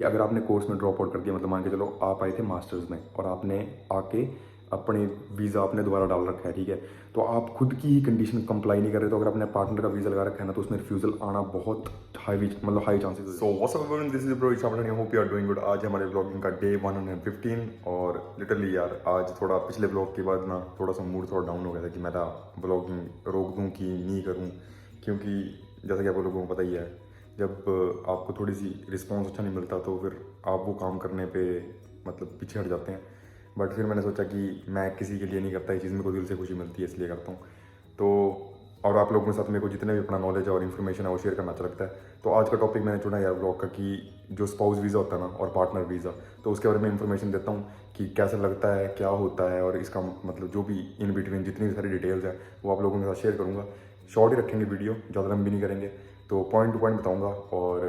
कि अगर आपने कोर्स में ड्रॉप आउट कर दिया, मतलब मान के चलो आप आए थे मास्टर्स में और आपने आके अपने वीज़ा आपने दोबारा डाल रखा है, ठीक है, तो आप खुद की ही कंडीशन कंप्लाई नहीं कर रहे, तो अगर अपने पार्टनर का वीज़ा लगा रखा है ना, तो उसमें रिफ्यूज़ल आना बहुत हाई चांसेस है। So what's up everyone, this is bro Ishaman, I hope you are doing good. आज हमारे ब्लॉगिंग का डे 115 और लिटरली यार आज थोड़ा पिछले ब्लॉग के बाद ना थोड़ा सा मूड थोड़ा डाउन हो गया था कि मैं ब्लॉगिंग रोक दूँ कि नहीं करूँ, क्योंकि जैसा कि आप लोगों को पता ही है, जब आपको थोड़ी सी रिस्पॉन्स अच्छा नहीं मिलता तो फिर आप वो काम करने पे मतलब पीछे हट जाते हैं। बट फिर मैंने सोचा कि मैं किसी के लिए नहीं करता, ये चीज़ मेरे को दिल से खुशी मिलती है इसलिए करता हूँ। तो और आप लोगों के साथ मेरे को जितने भी अपना नॉलेज और इन्फॉर्मेशन है वो शेयर करना अच्छा लगता है। तो आज का टॉपिक मैंने चुना यार ब्लॉग का कि जो स्पाउस वीज़ा होता है ना और पार्टनर वीज़ा, तो उसके बारे में इन्फॉर्मेशन देता हूँ कि कैसा लगता है, क्या होता है, और इसका मतलब जो भी इन बिटवीन जितनी भी सारी डिटेल्स है वो आप लोगों के साथ शेयर करूँगा। शॉर्ट ही रखेंगे वीडियो, ज़्यादा लंबी नहीं करेंगे, तो पॉइंट टू पॉइंट बताऊंगा। और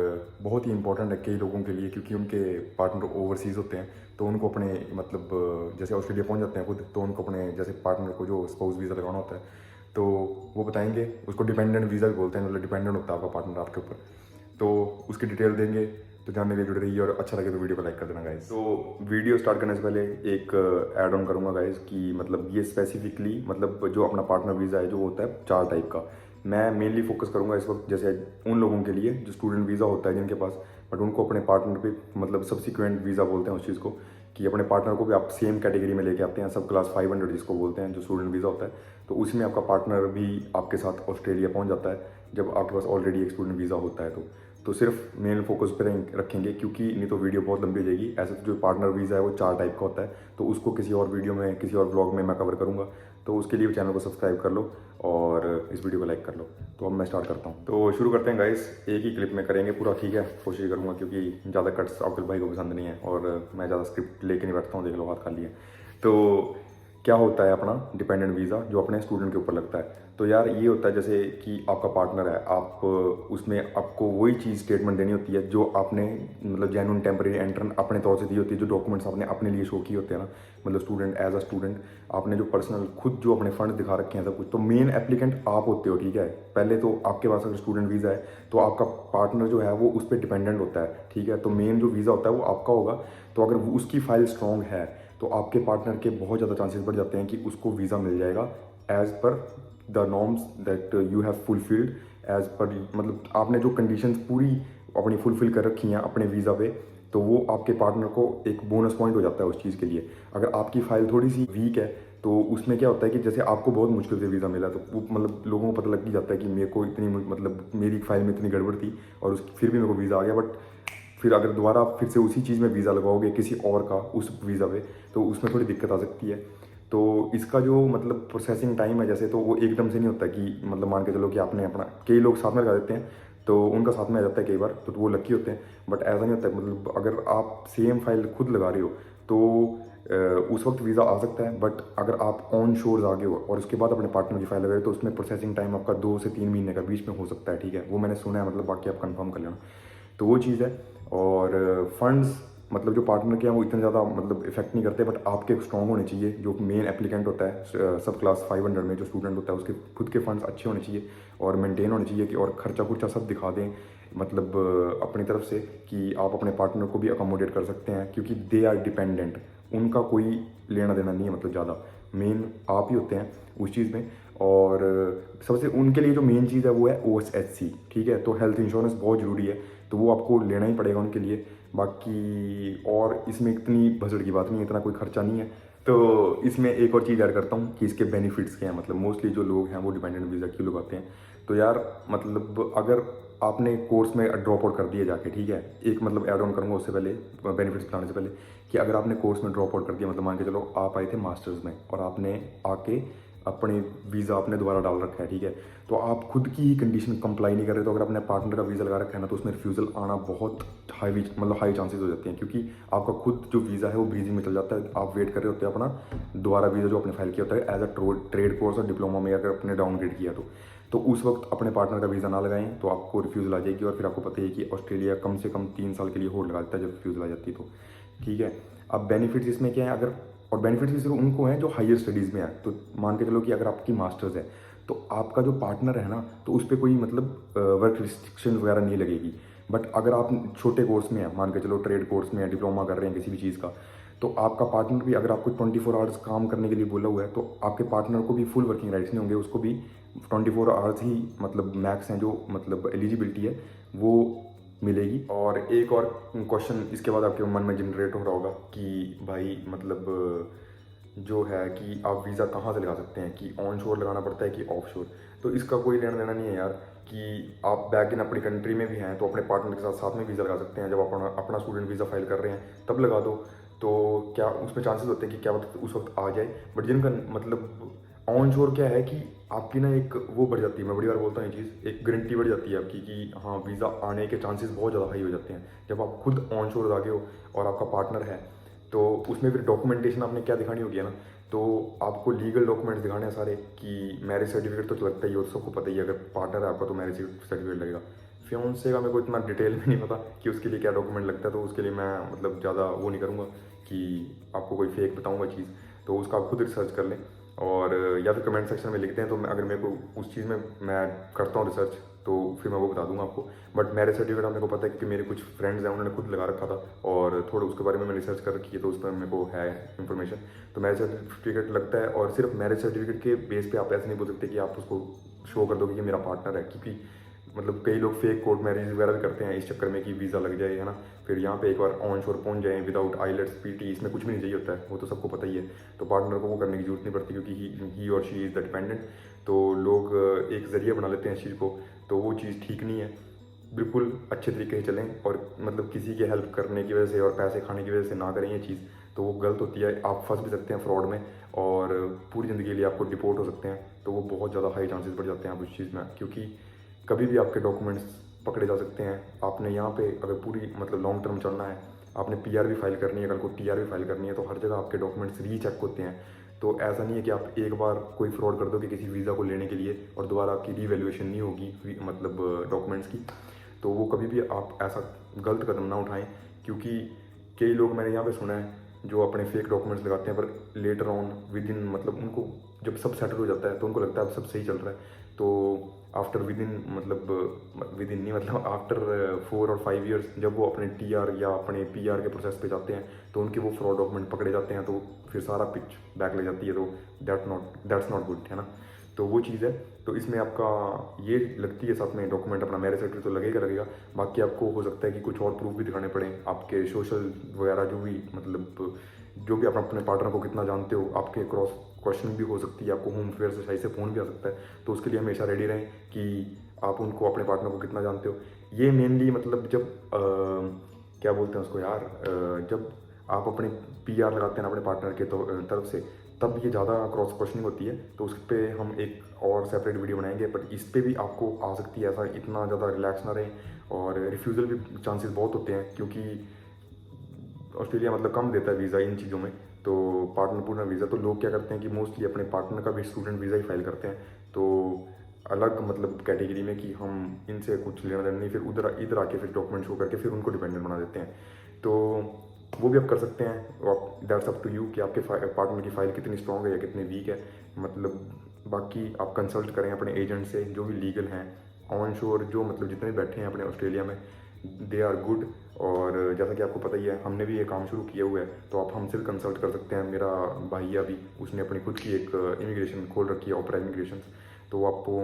बहुत ही इंपॉर्टेंट है कई लोगों के लिए, क्योंकि उनके पार्टनर ओवरसीज़ होते हैं, तो उनको अपने मतलब जैसे ऑस्ट्रेलिया पहुंच जाते हैं खुद, तो उनको अपने जैसे पार्टनर को जो स्पाउस वीज़ा लगाना होता है तो वो बताएंगे। उसको डिपेंडेंट वीज़ा भी बोलते हैं, मतलब डिपेंडेंट होता है आपका पार्टनर आपके ऊपर, तो उसकी डिटेल देंगे। तो जानने के लिए जुड़े रहिए और अच्छा लगे तो वीडियो को लाइक कर देना गाइस। तो वीडियो स्टार्ट करने से पहले एक ऐड ऑन करूँगा गाइस कि मतलब ये स्पेसिफिकली मतलब जो अपना पार्टनर वीज़ा है जो होता है 4 टाइप का, मैं मेनली फोकस करूंगा इस वक्त जैसे उन लोगों के लिए जो स्टूडेंट वीज़ा होता है जिनके पास, बट उनको अपने पार्टनर पे मतलब सब्सिक्वेंट वीज़ा बोलते हैं उस चीज़ को, कि अपने पार्टनर को भी आप सेम कैटेगरी में लेके आते हैं, सब क्लास 500 जिसको बोलते हैं जो स्टूडेंट वीज़ा होता है, तो उसमें आपका पार्टनर भी आपके साथ ऑस्ट्रेलिया पहुंच जाता है जब आपके पास ऑलरेडी एक स्टूडेंट वीज़ा होता है। तो सिर्फ मेन फोकस पर रखेंगे, क्योंकि नहीं तो वीडियो बहुत लंबी हो जाएगी। ऐसे तो जो पार्टनर वीज़ा है वो 4 टाइप का होता है, तो उसको किसी और वीडियो में किसी और ब्लॉग में मैं कवर करूँगा, तो उसके लिए चैनल को सब्सक्राइब कर लो और इस वीडियो को लाइक कर लो। तो अब मैं स्टार्ट करता हूँ, तो शुरू करते हैं गाइस। एक ही क्लिप में करेंगे पूरा, ठीक है, कोशिश करूँगा क्योंकि ज़्यादा कट्स अब्दुल भाई को पसंद नहीं है और मैं ज़्यादा स्क्रिप्ट लेके नहीं बैठता हूँ, देख लो हाथ खाली है। तो क्या होता है अपना डिपेंडेंट वीज़ा जो अपने स्टूडेंट के ऊपर लगता है, तो यार ये होता है जैसे कि आपका पार्टनर है, आप उसमें आपको वही चीज़ स्टेटमेंट देनी होती है जो आपने मतलब जेन्युइन टेम्परेरी एंट्रेंस अपने तौर से दी होती है, जो डॉक्यूमेंट्स आपने अपने लिए शो किए होते हैं ना, मतलब स्टूडेंट एज अ स्टूडेंट आपने जो पर्सनल खुद जो अपने फंड दिखा रखे हैं सब कुछ, तो मेन एप्लीकेंट आप होते हो, ठीक है। पहले तो आपके पास अगर स्टूडेंट वीज़ा है तो आपका पार्टनर जो है वो उस पर डिपेंडेंट होता है, ठीक है, तो मेन जो वीज़ा होता है वो आपका होगा। तो अगर उसकी फाइल स्ट्रॉन्ग है तो आपके पार्टनर के बहुत ज़्यादा चांसेस बढ़ जाते हैं कि उसको वीज़ा मिल जाएगा as per the norms that you have fulfilled, as per मतलब आपने जो कंडीशंस पूरी अपनी फुलफिल कर रखी हैं अपने वीज़ा पे, तो वो आपके पार्टनर को एक बोनस पॉइंट हो जाता है उस चीज़ के लिए। अगर आपकी फाइल थोड़ी सी वीक है तो उसमें क्या होता है कि जैसे आपको बहुत मुश्किल से वीज़ा मिला, तो वो मतलब लोगों को पता लग ही जाता है कि मेरे को इतनी मतलब मेरी फाइल में इतनी गड़बड़ थी और उस फिर भी मेरे को वीज़ा आ गया। बट फिर अगर दोबारा फिर से उसी चीज़ में वीज़ा लगाओगे किसी और का उस वीज़ा पे, तो उसमें थोड़ी दिक्कत आ सकती है। तो इसका जो मतलब प्रोसेसिंग टाइम है जैसे, तो वो एकदम से नहीं होता कि मतलब मान के चलो कि आपने अपना, कई लोग साथ में लगा देते हैं तो उनका साथ में आ जाता है कई बार, तो वो लकी होते हैं। बट ऐसा नहीं होता है, मतलब अगर आप सेम फाइल खुद लगा रहे हो तो उस वक्त वीज़ा आ सकता है। बट अगर आप ऑन शोर्स आ गए हो और उसके बाद अपने पार्टनर की फाइल लगा रहे हो तो उसमें प्रोसेसिंग टाइम आपका 2 से 3 महीने का बीच में हो सकता है, ठीक है, वो मैंने सुना है, मतलब बाकी आप कंफर्म कर लेना। तो वो चीज़ है। और फंड्स मतलब जो पार्टनर के हैं वो इतने ज़्यादा मतलब इफेक्ट नहीं करते, बट आपके स्ट्रॉन्ग होने चाहिए। जो मेन एप्लीकेंट होता है सब क्लास 500 में जो स्टूडेंट होता है उसके खुद के फंड्स अच्छे होने चाहिए और मेंटेन होने चाहिए, कि और खर्चा खुर्चा सब दिखा दें मतलब अपनी तरफ से, कि आप अपने पार्टनर को भी अकोमोडेट कर सकते हैं, क्योंकि दे आर डिपेंडेंट, उनका कोई लेना देना नहीं है, मतलब ज़्यादा मेन आप ही होते हैं उस चीज़ में। और सबसे उनके लिए जो मेन चीज़ है वो है OSHC, ठीक है, तो हेल्थ इंश्योरेंस बहुत ज़रूरी है, तो वो आपको लेना ही पड़ेगा उनके लिए। बाकी और इसमें इतनी भसड़ की बात नहीं है, इतना कोई खर्चा नहीं है। तो इसमें एक और चीज़ ऐड करता हूँ कि इसके बेनिफिट्स क्या हैं, मतलब मोस्टली जो लोग हैं वो डिपेंडेंट वीज़ा क्यों लगाते हैं। तो यार मतलब अगर आपने कोर्स में ड्रॉप आउट कर दिया जाके, ठीक है, एक मतलब ऐड ऑन करूँगा उससे पहले, बेनिफिट्स बताने से पहले, कि अगर आपने कोर्स में ड्रॉप आउट कर दिया, मतलब मान के चलो आप आए थे मास्टर्स में और आपने आके अपने वीज़ा आपने दोबारा डाल रखा है, ठीक है, तो आप खुद की ही कंडीशन कंप्लाई नहीं कर रहे, तो अगर अपने पार्टनर का वीज़ा लगा रखा है ना, तो उसमें रिफ्यूज़ल आना बहुत हाई चांसेस हो जाते हैं, क्योंकि आपका खुद जो वीज़ा है वो ब्रीजिंग में चल जाता है। आप वेट कर रहे होते हैं अपना दोबारा वीज़ा जो आपने फाइल किया होता है एज अ ट्रेड कोर्स और डिप्लोमा में अगर आपने डाउनग्रेड किया तो उस वक्त अपने पार्टनर का वीज़ा ना लगाएं तो आपको रिफ्यूज़ल आ जाएगी। और फिर आपको पता ही है कि ऑस्ट्रेलिया कम से कम 3 साल के लिए होल्ड लगा देता है जब रिफ्यूज़ल आ जाती है, तो ठीक है। अब बेनिफिट्स इसमें क्या है, अगर और बेनिफिट्स भी सिर्फ उनको हैं जो हायर स्टडीज़ में है, तो मान के चलो कि अगर आपकी मास्टर्स है तो आपका जो पार्टनर है ना, तो उस पर कोई मतलब वर्क रिस्ट्रिक्शन वगैरह नहीं लगेगी। बट अगर आप छोटे कोर्स में हैं, मान के चलो ट्रेड कोर्स में या डिप्लोमा कर रहे हैं किसी भी चीज़ का, तो आपका पार्टनर भी, अगर आपको 24 आवर्स काम करने के लिए बोला हुआ है, तो आपके पार्टनर को भी फुल वर्किंग राइट्स नहीं होंगे, उसको भी 24 आवर्स ही मतलब मैक्स हैं जो मतलब एलिजिबिलिटी है वो मिलेगी। और एक और क्वेश्चन इसके बाद आपके मन में जनरेट हो रहा होगा कि भाई मतलब जो है कि आप वीज़ा कहाँ से लगा सकते हैं, कि ऑन शोर लगाना पड़ता है कि ऑफ शोर। तो इसका कोई लेना देना नहीं है यार, कि आप बैक इन अपनी कंट्री में भी हैं तो अपने पार्टनर के साथ साथ में वीज़ा लगा सकते हैं। जब अपना अपना स्टूडेंट वीज़ा फाइल कर रहे हैं तब लगा दो, तो क्या उसमें चांसेस होते हैं कि क्या उस वक्त आ जाए। बट जिनका मतलब ऑन शोर क्या है कि आपकी ना एक वो बढ़ जाती है, मैं बड़ी बार बोलता हूँ ये चीज़, एक गारंटी बढ़ जाती है आपकी कि हाँ वीज़ा आने के चांसेस बहुत ज़्यादा हाई हो जाते हैं जब आप खुद ऑन शोर आगे हो और आपका पार्टनर है। तो उसमें फिर डॉक्यूमेंटेशन आपने क्या दिखानी होगी है ना, तो आपको लीगल डॉक्यूमेंट्स दिखाने हैं सारे, कि मैरिज सर्टिफिकेट तो लगता ही हो, सबको पता ही है, अगर पार्टनर है आपका तो मैरिज सर्टिफिकेट लगेगा। फियांसे का मेरे को इतना डिटेल में नहीं पता कि उसके लिए क्या डॉक्यूमेंट लगता है, तो उसके लिए मैं मतलब ज़्यादा वो नहीं करूँगा कि आपको कोई फेक बताऊँगा चीज़, तो उसका आप खुद रिसर्च कर लें। और या फिर कमेंट सेक्शन में लिखते हैं, तो अगर मेरे को उस चीज़ में मैं करता हूँ रिसर्च तो फिर मैं वो बता दूंगा आपको। बट मैरिज सर्टिफिकेट मेरे को पता है क्योंकि मेरे कुछ फ्रेंड्स हैं उन्होंने खुद लगा रखा था और थोड़ा उसके बारे में मैं रिसर्च कर रखी है, तो उस पर मेरे को है इन्फॉर्मेशन। तो मैरिज सर्टिफिकेट लगता है, और सिर्फ मैरिज सर्टिफिकेट के बेस पे आप ऐसे नहीं बोल सकते कि आप उसको शो कर दोगे कि मेरा पार्टनर है, क्योंकि मतलब कई लोग फेक कोर्ट मैरिज वगैरह भी करते हैं इस चक्कर में कि वीज़ा लग जाए है ना, फिर यहाँ पे एक बार ऑन शोर पहुँच जाए विदाउट आईलेट्स पीटी, इसमें कुछ भी नहीं चाहिए होता है, वो तो सबको पता ही है। तो पार्टनर को वो करने की जरूरत नहीं पड़ती क्योंकि ही और शी इज़ द डिपेंडेंट। तो लोग एक ज़रिया बना लेते हैं इस चीज़ को, तो वो चीज़ ठीक नहीं है। बिल्कुल अच्छे तरीके से चलें और मतलब किसी की हेल्प करने की वजह से और पैसे खाने की वजह से ना करें ये चीज़, तो वो गलत होती है। आप फंस भी सकते हैं फ्रॉड में और पूरी ज़िंदगी के लिए आपको डिपोर्ट हो सकते हैं, तो वो बहुत ज़्यादा हाई चांसेस बढ़ जाते हैं आप उस चीज़ में, क्योंकि कभी भी आपके डॉक्यूमेंट्स पकड़े जा सकते हैं। आपने यहाँ पे अगर पूरी मतलब लॉन्ग टर्म चलना है, आपने पीआर भी फाइल करनी है, कल को टीआर भी फाइल करनी है, तो हर जगह आपके डॉक्यूमेंट्स रीचेक होते हैं। तो ऐसा नहीं है कि आप एक बार कोई फ्रॉड कर दोगे किसी वीज़ा को लेने के लिए और दोबारा आपकी रीवैल्यूएशन नहीं होगी मतलब डॉक्यूमेंट्स की। तो वो कभी भी आप ऐसा गलत कदम ना उठाएं, क्योंकि कई लोग मैंने यहाँ पे सुना है जो अपने फेक डॉक्यूमेंट्स लगाते हैं, पर लेटर ऑन विद इन मतलब उनको जब सब सेटल हो जाता है तो उनको लगता है अब सब सही चल रहा है, तो आफ्टर विद इन मतलब विद इन नहीं मतलब आफ्टर 4 और 5 ईयर्स जब वो अपने टीआर या अपने पीआर के प्रोसेस पे जाते हैं तो उनके वो फ्रॉड डॉक्यूमेंट पकड़े जाते हैं, तो फिर सारा पिच बैक लग जाती है, तो दैट्स नॉट गुड है ना। तो वो चीज़ है। तो इसमें आपका ये लगती है साथ में डॉक्यूमेंट अपना मैरिज सर्टिफिकेट तो लगेगा, बाकी आपको हो सकता है कि कुछ और प्रूफ भी दिखाने पड़े, आपके सोशल वगैरह जो भी मतलब जो भी आप अपने पार्टनर को कितना जानते हो, आपके क्रॉस क्वेश्चन भी हो सकती है, आपको होम अफेयर से सही से फ़ोन भी आ सकता है, तो उसके लिए हमेशा रेडी रहें कि आप उनको अपने पार्टनर को कितना जानते हो। ये मेनली मतलब जब क्या बोलते हैं उसको यार, जब आप अपने पीआर लगाते हैं अपने पार्टनर के तरफ से, तब ये ज़्यादा क्रॉस क्वेश्चनिंग होती है, तो उस पर हम एक और सेपरेट वीडियो बनाएंगे। पर इस पर भी आपको आ सकती है, ऐसा इतना ज़्यादा रिलैक्स ना रहें, और रिफ्यूज़ल भी चांसेस बहुत होते हैं क्योंकि ऑस्ट्रेलिया मतलब कम देता है वीज़ा इन चीज़ों में, तो पार्टनर पूर्ण वीज़ा, तो लोग क्या करते हैं कि मोस्टली अपने पार्टनर का भी स्टूडेंट वीज़ा ही फाइल करते हैं, तो अलग मतलब कैटेगरी में कि हम इनसे कुछ लेना देना नहीं, फिर इधर आके फिर डॉक्यूमेंट शो करके फिर उनको डिपेंडेंट बना देते हैं। तो वो भी आप कर सकते हैं, दैट्स अप टू यू कि आपके पार्टनर की फ़ाइल कितनी स्ट्रॉन्ग है या कितनी वीक है। मतलब बाकी आप कंसल्ट करें अपने एजेंट से जो भी लीगल हैं ऑन शोर, जो मतलब जितने भी बैठे हैं अपने ऑस्ट्रेलिया में, दे आर गुड। और जैसा कि आपको पता ही है हमने भी ये काम शुरू किया हुआ है, तो आप हमसे भी कंसल्ट कर सकते हैं। मेरा भाई अभी उसने अपनी खुद की एक इमिग्रेशन खोल रखी है, ओपरा इमिग्रेशन, तो आपको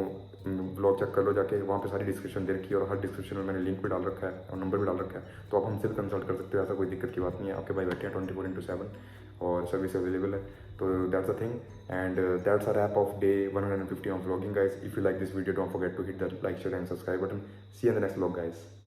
ब्लॉग चेक कर लो जाके, वहाँ पे सारी डिस्क्रिप्शन दे रखी है, और हर डिस्क्रिप्शन में मैंने लिंक भी डाल रखा है और नंबर भी डाल रखा है, तो आप हमसे भी कंसल्ट कर सकते हो, ऐसा कोई दिक्कत की बात नहीं है। आपके भाई बैठे हैं 24/7 और सर्विस अवेलेबल है, तो that's a thing and that's a wrap of day 150 of vlogging guys. If you like this video don't forget to hit the like share and subscribe button. See you in the next vlog guys.